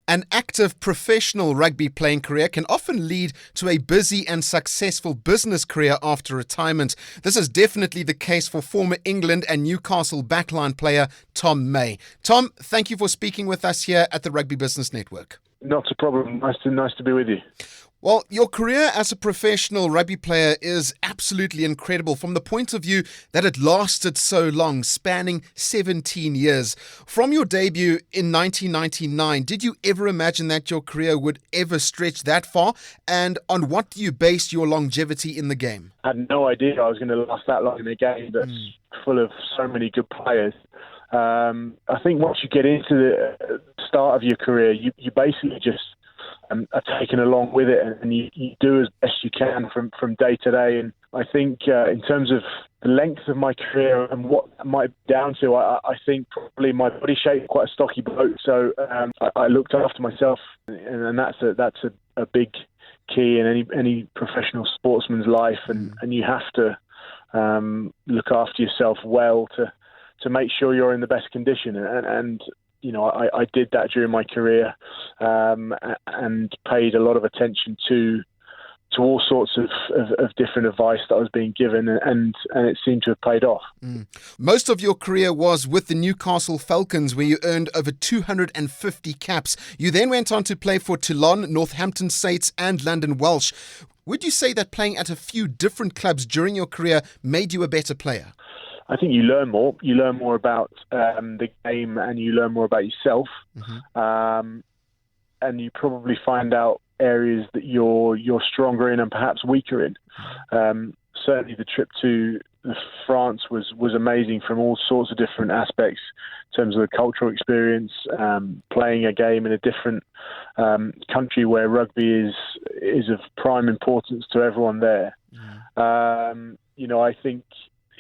An active professional rugby playing career can often lead to a busy and successful business career after retirement. This is definitely the case for former England and Newcastle backline player Tom May. Tom, thank you for speaking with us here at the Rugby Business Network. Not a problem. Nice to be with you. Well, your career as a professional rugby player is absolutely incredible from the point of view that it lasted so long, spanning 17 years. From your debut in 1999, did you ever imagine that your career would ever stretch that far? And on what do you base your longevity in the game? I had no idea I was going to last that long in a game that's full of so many good players. I think once you get into the start of your career, you basically just are taken along with it, and you do as best you can from day to day. And I think in terms of the length of my career and what that might be down to, I think probably my body shape, quite a stocky bloke, so I looked after myself, and that's a big key in any professional sportsman's life, and you have to look after yourself well to make sure you're in the best condition. And you know, I did that during my career, and paid a lot of attention to all sorts of different advice that I was being given, and it seemed to have paid off. Most of your career was with the Newcastle Falcons, where you earned over 250 caps. You then went on to play for Toulon, Northampton Saints and London Welsh. Would you say that playing at a few different clubs during your career made you a better player? I think you learn more. You learn more about the game, and you learn more about yourself. And you probably find out areas that you're stronger in and perhaps weaker in. Certainly, the trip to France was amazing from all sorts of different aspects in terms of the cultural experience, playing a game in a different country where rugby is of prime importance to everyone there. You know, I think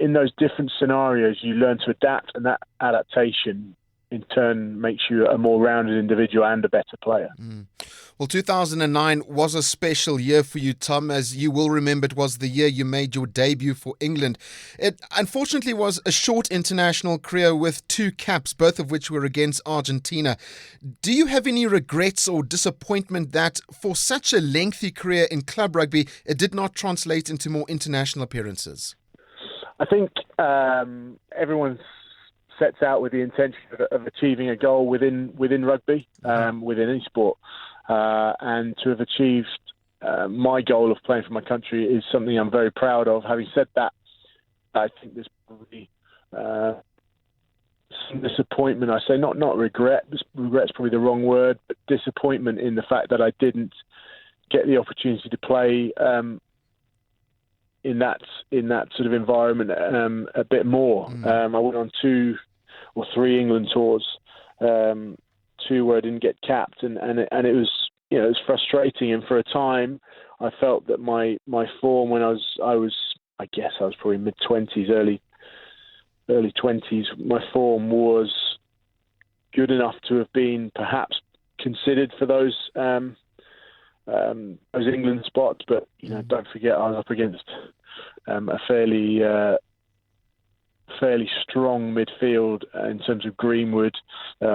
in those different scenarios, you learn to adapt, and that adaptation in turn makes you a more rounded individual and a better player. Well, 2009 was a special year for you, Tom. As you will remember, it was the year you made your debut for England. It unfortunately was a short international career with 2 caps, both of which were against Argentina. Do you have any regrets or disappointment that for such a lengthy career in club rugby, it did not translate into more international appearances? I think everyone sets out with the intention of achieving a goal within rugby, within any sport. And to have achieved my goal of playing for my country is something I'm very proud of. Having said that, I think there's probably some disappointment. I say not regret. Regret's probably the wrong word, but disappointment in the fact that I didn't get the opportunity to play in that sort of environment a bit more. I went on 2 or 3 England tours, 2 where I didn't get capped, and it was, you know, it was frustrating. And for a time, I felt that my form when I was I guess I was probably mid-20s, early 20s. My form was good enough to have been perhaps considered for those England spots, but you know, don't forget I was up against a fairly strong midfield in terms of Greenwood,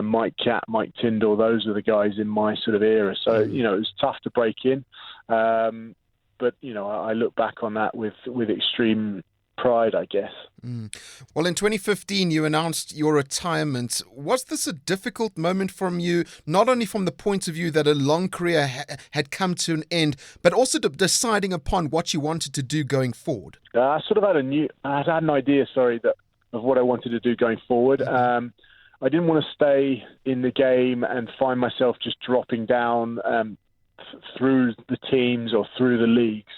Mike Catt, Mike Tyndall. Those are the guys in my sort of era. So you know, it was tough to break in, but you know, I look back on that with extreme pride, I guess. Well, in 2015, you announced your retirement. Was this a difficult moment from you, not only from the point of view that a long career had come to an end, but also deciding upon what you wanted to do going forward? I sort of had an idea, of what I wanted to do going forward. I didn't want to stay in the game and find myself just dropping down through the teams or through the leagues.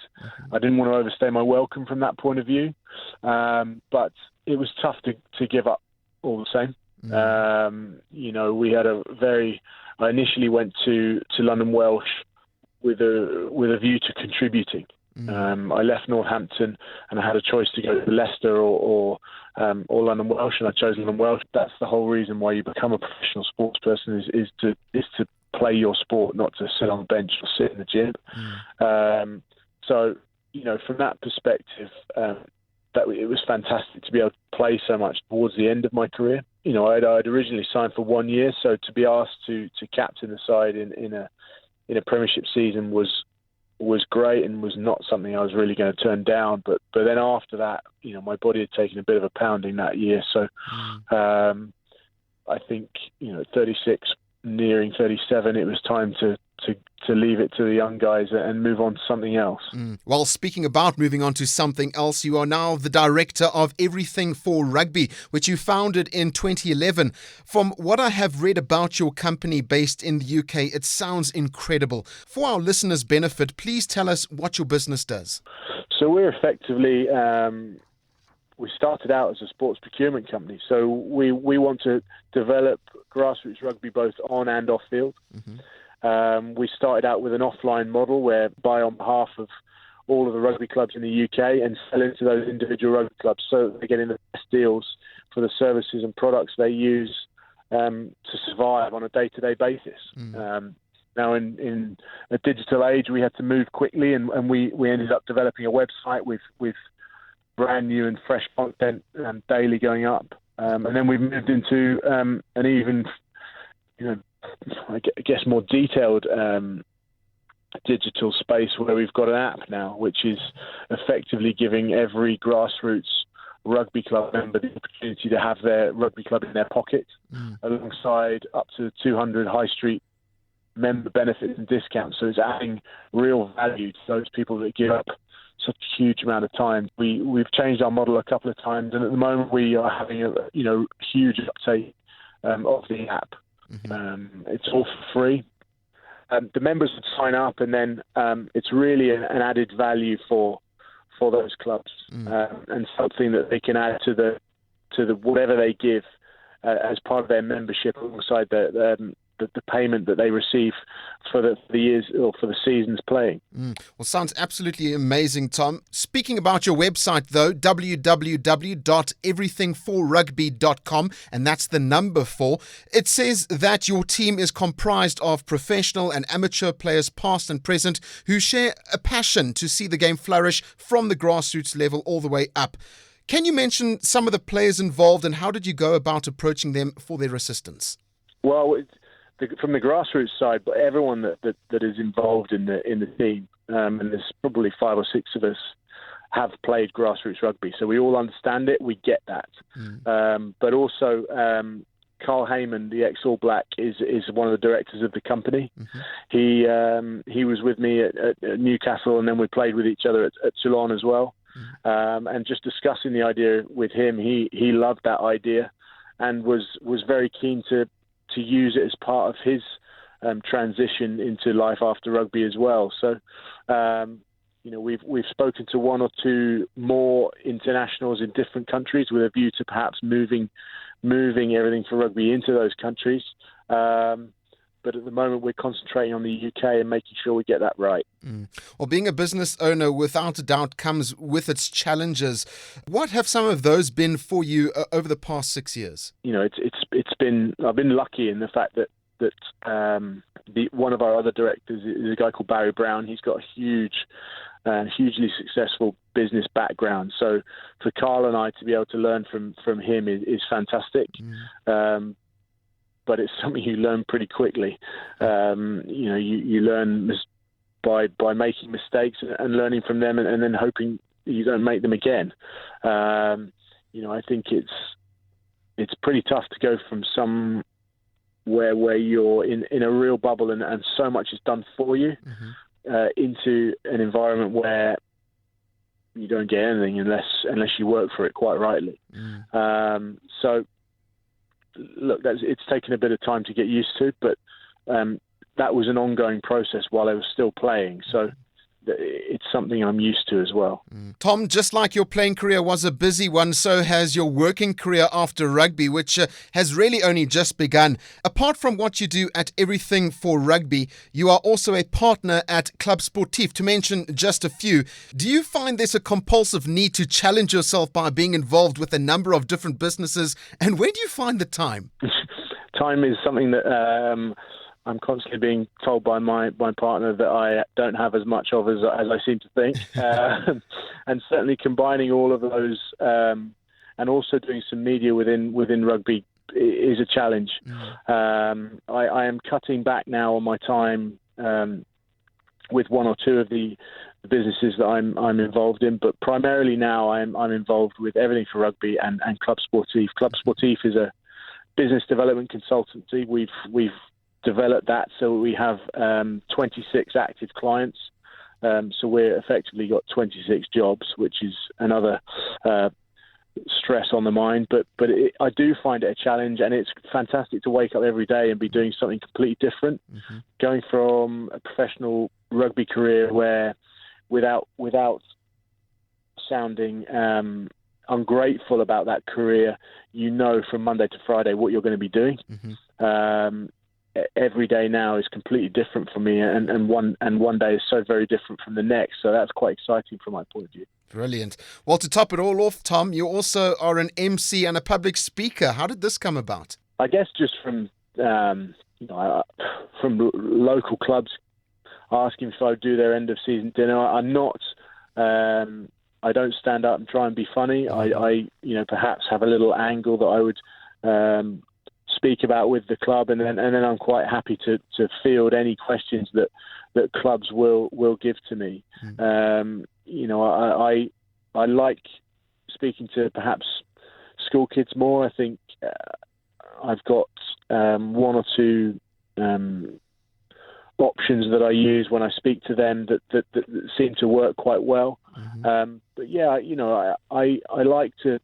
I didn't want to overstay my welcome from that point of view, but it was tough to give up all the same. You know, we had I initially went to London Welsh with a view to contributing. I left Northampton and I had a choice to go to Leicester or London Welsh, and I chose London Welsh. That's the whole reason why you become a professional sports person is to play your sport, not to sit on the bench or sit in the gym. So, you know, from that perspective, that it was fantastic to be able to play so much towards the end of my career. I'd originally signed for 1 year, so to be asked to captain the side in a Premiership season was great and was not something I was really going to turn down. But then after that, my body had taken a bit of a pounding that year. So I think, at 36, nearing 37, it was time to leave it to the young guys and move on to something else. Well, speaking about moving on to something else, you are now the director of Everything for Rugby, which you founded in 2011. From what I have read about your company based in the UK, it sounds incredible. For our listeners' benefit, please tell us what your business does. So we're effectively, we started out as a sports procurement company. So we want to develop grassroots rugby both on and off field. We started out with an offline model where buy on behalf of all of the rugby clubs in the UK and sell into those individual rugby clubs so that they're getting the best deals for the services and products they use to survive on a day-to-day basis. Now, in a digital age, we had to move quickly, and we ended up developing a website with brand new and fresh content daily going up. And then we moved into an even, I guess, more detailed digital space where we've got an app now, which is effectively giving every grassroots rugby club member the opportunity to have their rugby club in their pocket, alongside up to 200 high street member benefits and discounts. So it's adding real value to those people that give up such a huge amount of time. We've changed our model a couple of times, and at the moment we are having a huge uptake of the app. It's all for free. The members would sign up, and then it's really an added value for those clubs, and something that they can add to the whatever they give as part of their membership, alongside the payment that they receive for the years or for the seasons playing. Well, sounds absolutely amazing, Tom. Speaking about your website, though, www.everythingforrugby.com, and that's the number 4. It says that your team is comprised of professional and amateur players, past and present, who share a passion to see the game flourish from the grassroots level all the way up. Can you mention some of the players involved, and how did you go about approaching them for their assistance? Well, from the grassroots side, but everyone that is involved in the team, and there's probably 5 or 6 of us, have played grassroots rugby, so we all understand it. We get that, but also Carl Heyman, the ex-All Black, is one of the directors of the company. He was with me at Newcastle, and then we played with each other at Toulon as well. And just discussing the idea with him, he loved that idea and was very keen to use it as part of his transition into life after rugby as well. So, we've spoken to 1 or 2 more internationals in different countries with a view to perhaps moving Everything for Rugby into those countries. But at the moment, we're concentrating on the UK and making sure we get that right. Well, being a business owner, without a doubt, comes with its challenges. What have some of those been for you over the past 6 years? It's been. I've been lucky in the fact that one of our other directors is a guy called Barry Brown. He's got a hugely successful business background. So for Carl and I to be able to learn from him is fantastic. But it's something you learn pretty quickly. You learn by making mistakes and learning from them, and then hoping you don't make them again. I think it's pretty tough to go from somewhere where you're in a real bubble and so much is done for you into an environment where you don't get anything unless you work for it quite rightly. So. Look, it's taken a bit of time to get used to, but that was an ongoing process while I was still playing. So it's something I'm used to as well. Tom, just like your playing career was a busy one, so has your working career after rugby, which has really only just begun. Apart from what you do at Everything for Rugby, you are also a partner at Club Sportif, to mention just a few. Do you find there's a compulsive need to challenge yourself by being involved with a number of different businesses? And where do you find the time? Time is something that I'm constantly being told by my partner that I don't have as much of as I seem to think. And certainly combining all of those and also doing some media within rugby a challenge. I am cutting back now on my time with one or two of the businesses that I'm involved in, but primarily now I'm involved with everything for rugby and Club Sportif. Club Sportif is a business development consultancy. We've developed that so we have 26 active clients. So we're effectively got 26 jobs, which is another stress on the mind. But I do find it a challenge, and it's fantastic to wake up every day and be doing something completely different. Going from a professional rugby career where, without sounding ungrateful about that career, from Monday to Friday what you're going to be doing. Every day now is completely different for me, and one day is so very different from the next. So that's quite exciting from my point of view. Brilliant. Well, to top it all off, Tom, you also are an MC and a public speaker. How did this come about? I guess just from local clubs asking if I would do their end of season dinner. I'm not. I don't stand up and try and be funny. I perhaps have a little angle that I would speak about with the club, and then I'm quite happy to field any questions that clubs will give to me. I like speaking to perhaps school kids more. I think I've got one or two options that I use when I speak to them that seem to work quite well. But yeah, I like to,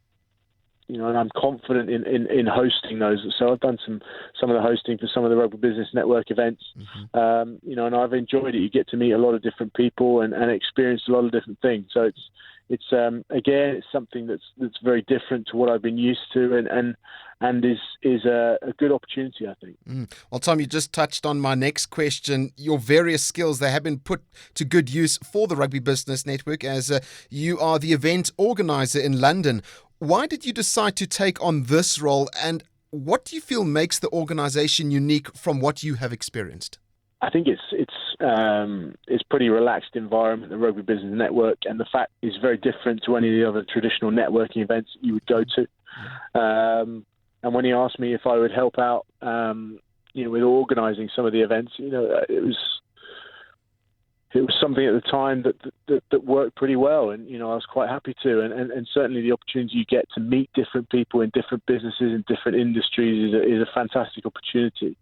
and I'm confident in hosting those. So I've done some of the hosting for some of the Rugby Business Network events, and I've enjoyed it. You get to meet a lot of different people and experience a lot of different things. So it's again, it's something that's very different to what I've been used to, and is a good opportunity, I think. Well, Tom, you just touched on my next question. Your various skills, they have been put to good use for the Rugby Business Network, as you are the event organiser in London. Why did you decide to take on this role, and what do you feel makes the organisation unique from what you have experienced? I think it's pretty relaxed environment, the Rugby Business Network, and the fact is very different to any of the other traditional networking events that you would go to. And when he asked me if I would help out, with organising some of the events, it was something at the time that worked pretty well, and I was quite happy to, and certainly the opportunity you get to meet different people in different businesses and different industries is a fantastic opportunity.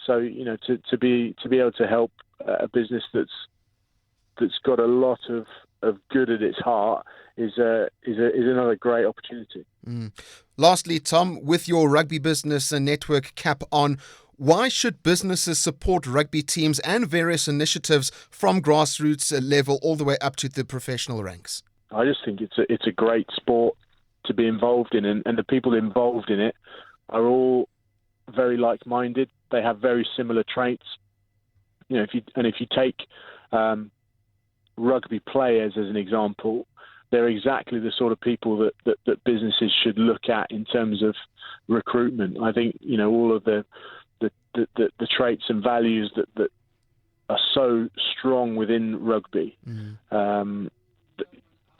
So to be able to help a business that's got a lot of good at its heart is another great opportunity. Lastly, Tom, with your Rugby Business Network cap on, why should businesses support rugby teams and various initiatives from grassroots level all the way up to the professional ranks? I just think it's a great sport to be involved in, and the people involved in it are all very like-minded. They have very similar traits. If you take rugby players as an example, they're exactly the sort of people that businesses should look at in terms of recruitment. I think all of the traits and values that are so strong within rugby.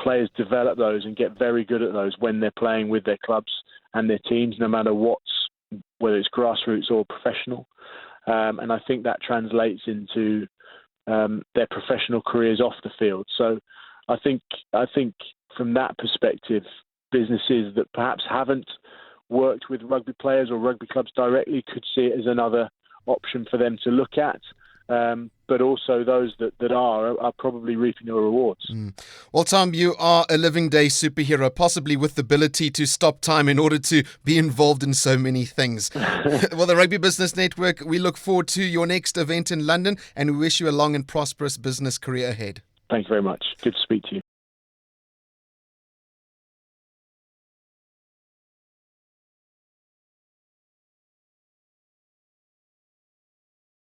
Players develop those and get very good at those when they're playing with their clubs and their teams, no matter whether it's grassroots or professional. And I think that translates into their professional careers off the field. So I think from that perspective, businesses that perhaps haven't worked with rugby players or rugby clubs directly could see it as another option for them to look at. But also those that are probably reaping the rewards. Well, Tom, you are a living day superhero, possibly with the ability to stop time in order to be involved in so many things. Well, the Rugby Business Network, we look forward to your next event in London, and we wish you a long and prosperous business career ahead. Thank you very much. Good to speak to you.